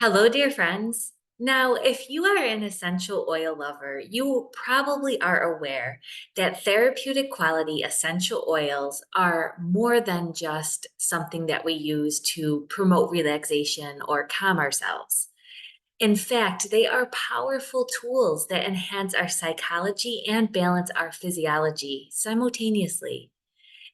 Hello, dear friends. Now, if you are an essential oil lover, you probably are aware that therapeutic quality essential oils are more than just something that we use to promote relaxation or calm ourselves. In fact, they are powerful tools that enhance our psychology and balance our physiology simultaneously.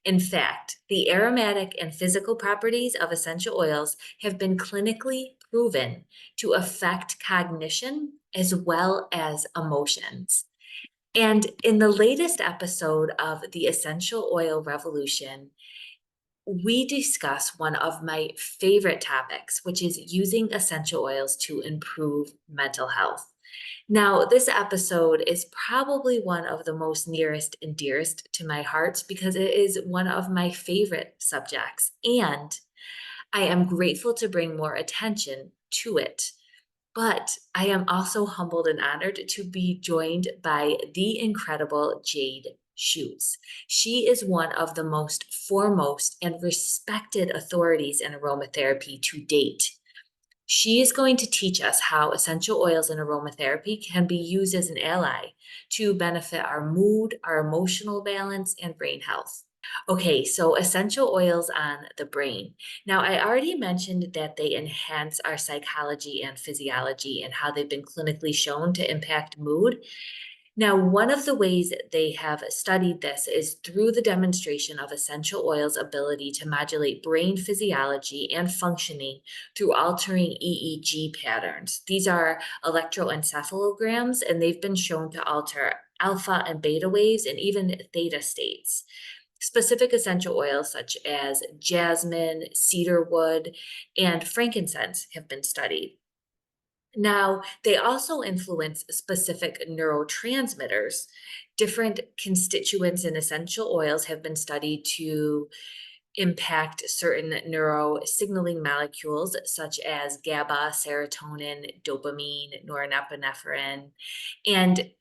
In fact, the aromatic and physical properties of essential oils have been clinically proven to affect cognition as well as emotions. And in the latest episode of the Essential Oil Revolution, we discuss one of my favorite topics, which is using essential oils to improve mental health. Now, this episode is probably one of the most nearest and dearest to my heart because it is one of my favorite subjects, and I am grateful to bring more attention to it. But I am also humbled and honored to be joined by the incredible Jade Shutes. She is one of the most foremost and respected authorities in aromatherapy to date. She is going to teach us how essential oils and aromatherapy can be used as an ally to benefit our mood, our emotional balance, and brain health. Okay, so essential oils on the brain. Now, I already mentioned that they enhance our psychology and physiology and how they've been clinically shown to impact mood. Now, one of the ways they have studied this is through the demonstration of essential oils' ability to modulate brain physiology and functioning through altering EEG patterns. These are electroencephalograms, and they've been shown to alter alpha and beta waves and even theta states. Specific essential oils such as jasmine, cedarwood, and frankincense have been studied. Now, they also influence specific neurotransmitters. Different constituents in essential oils have been studied to impact certain neuro signaling molecules such as GABA, serotonin, dopamine, norepinephrine. And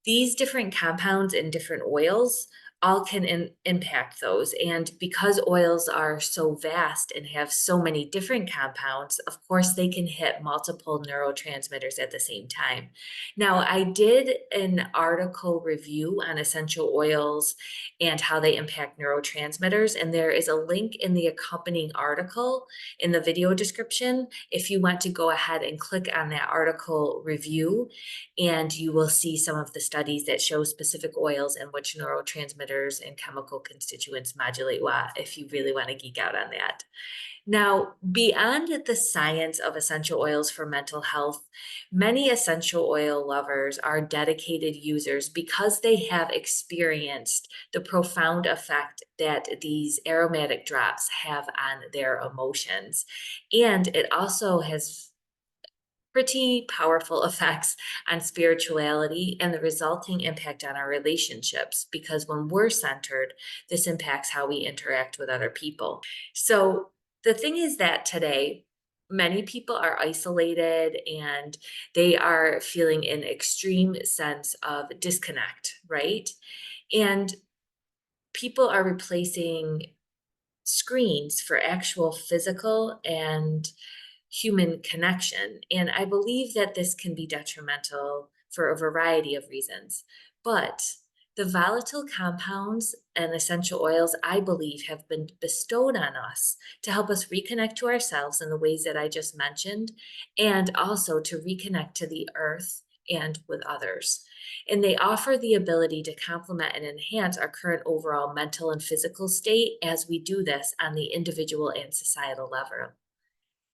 these different compounds in different oils all can impact those. And because oils are so vast and have so many different compounds, of course, they can hit multiple neurotransmitters at the same time. Now, I did an article review on essential oils and how they impact neurotransmitters, and there is a link in the accompanying article in the video description if you want to go ahead and click on that article review, and you will see some of the studies that show specific oils and which neurotransmitters and chemical constituents modulate what, if you really want to geek out on that. Now, beyond the science of essential oils for mental health, many essential oil lovers are dedicated users because they have experienced the profound effect that these aromatic drops have on their emotions. And it also has pretty powerful effects on spirituality and the resulting impact on our relationships because when we're centered, this impacts how we interact with other people. So the thing is that today, many people are isolated and they are feeling an extreme sense of disconnect, right? And people are replacing screens for actual physical and human connection. And I believe that this can be detrimental for a variety of reasons. But the volatile compounds and essential oils, I believe, have been bestowed on us to help us reconnect to ourselves in the ways that I just mentioned, and also to reconnect to the earth and with others. And they offer the ability to complement and enhance our current overall mental and physical state as we do this on the individual and societal level.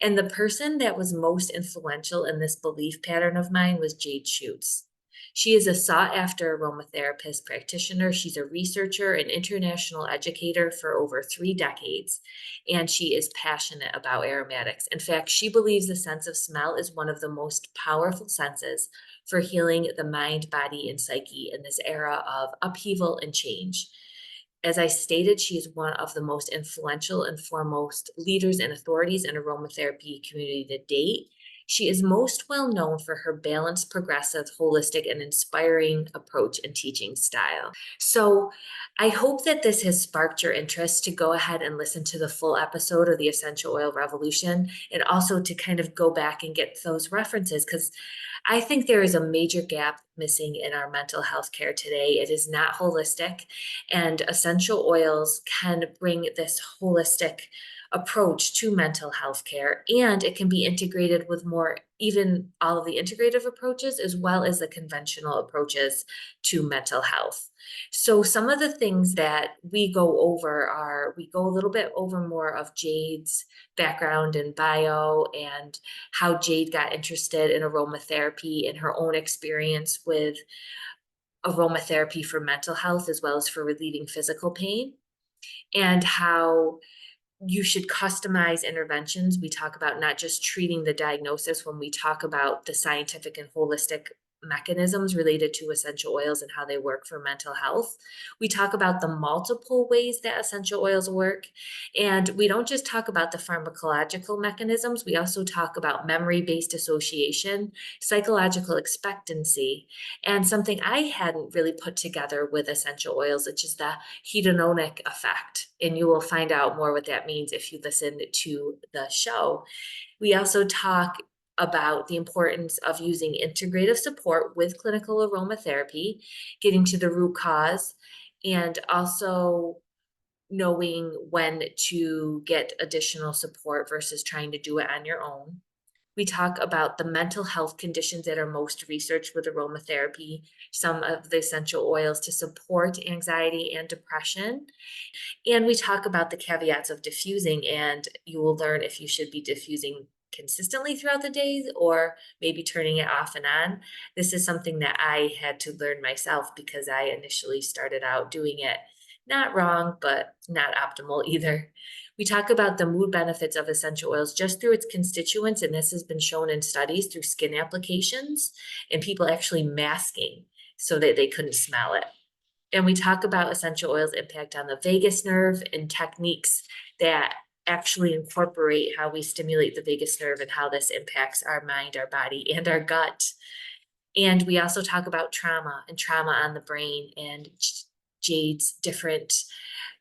And the person that was most influential in this belief pattern of mine was Jade Shutes. She is a sought after aromatherapist practitioner. She's a researcher and international educator for over 3 decades, and she is passionate about aromatics. In fact, she believes the sense of smell is one of the most powerful senses for healing the mind, body, and psyche in this era of upheaval and change. As I stated, she is one of the most influential and foremost leaders and authorities in aromatherapy community to date. She is most well known for her balanced, progressive, holistic, and inspiring approach and teaching style. So, I hope that this has sparked your interest to go ahead and listen to the full episode of the Essential Oil Revolution, and also to kind of go back and get those references, because I think there is a major gap missing in our mental health care today. It is not holistic, and essential oils can bring this holistic approach to mental health care, and it can be integrated with more, even all of the integrative approaches as well as the conventional approaches to mental health. So some of the things that we go over are, we go a little bit over more of Jade's background and bio, and how Jade got interested in aromatherapy and her own experience with aromatherapy for mental health as well as for relieving physical pain, and how you should customize interventions. We talk about not just treating the diagnosis when we talk about the scientific and holistic mechanisms related to essential oils and how they work for mental health. We talk about the multiple ways that essential oils work. And we don't just talk about the pharmacological mechanisms, we also talk about memory based association, psychological expectancy, and something I hadn't really put together with essential oils, which is the hedonic effect. And you will find out more what that means if you listen to the show. We also talk about the importance of using integrative support with clinical aromatherapy, getting to the root cause, and also knowing when to get additional support versus trying to do it on your own. We talk about the mental health conditions that are most researched with aromatherapy, some of the essential oils to support anxiety and depression. And we talk about the caveats of diffusing, and you will learn if you should be diffusing consistently throughout the days or maybe turning it off and on. This is something that I had to learn myself because I initially started out doing it not wrong, but not optimal either. We talk about the mood benefits of essential oils just through its constituents, and this has been shown in studies through skin applications and people actually masking so that they couldn't smell it. And we talk about essential oils' impact on the vagus nerve and techniques that actually incorporate how we stimulate the vagus nerve and how this impacts our mind, our body, and our gut. And we also talk about trauma and trauma on the brain, and Jade's different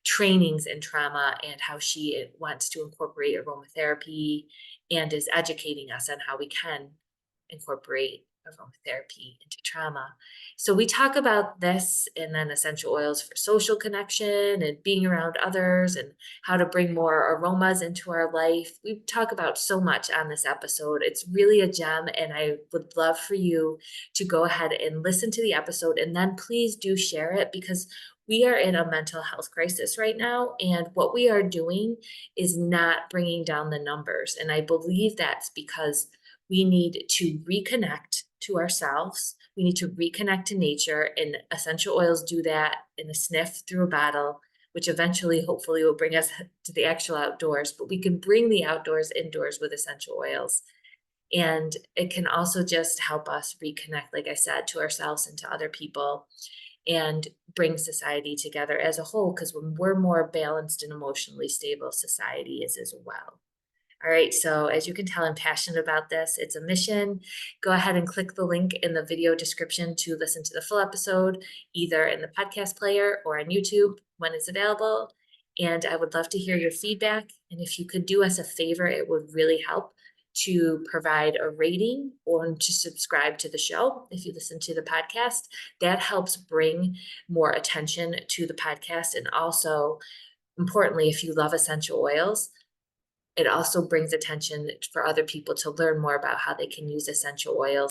trainings in trauma and how she wants to incorporate aromatherapy and is educating us on how we can incorporate aromatherapy into trauma. So we talk about this, and then essential oils for social connection and being around others and how to bring more aromas into our life. We talk about so much on this episode. It's really a gem, and I would love for you to go ahead and listen to the episode, and then please do share it, because we are in a mental health crisis right now, and what we are doing is not bringing down the numbers. And I believe that's because we need to reconnect to ourselves. We need to reconnect to nature, and essential oils do that in a sniff through a bottle, which eventually, hopefully, will bring us to the actual outdoors. But we can bring the outdoors indoors with essential oils. And it can also just help us reconnect, like I said, to ourselves and to other people, and bring society together as a whole, because when we're more balanced and emotionally stable, society is as well. All right, so as you can tell, I'm passionate about this. It's a mission. Go ahead and click the link in the video description to listen to the full episode, either in the podcast player or on YouTube when it's available. And I would love to hear your feedback. And if you could do us a favor, it would really help to provide a rating or to subscribe to the show if you listen to the podcast. That helps bring more attention to the podcast. And also, importantly, if you love essential oils, it also brings attention for other people to learn more about how they can use essential oils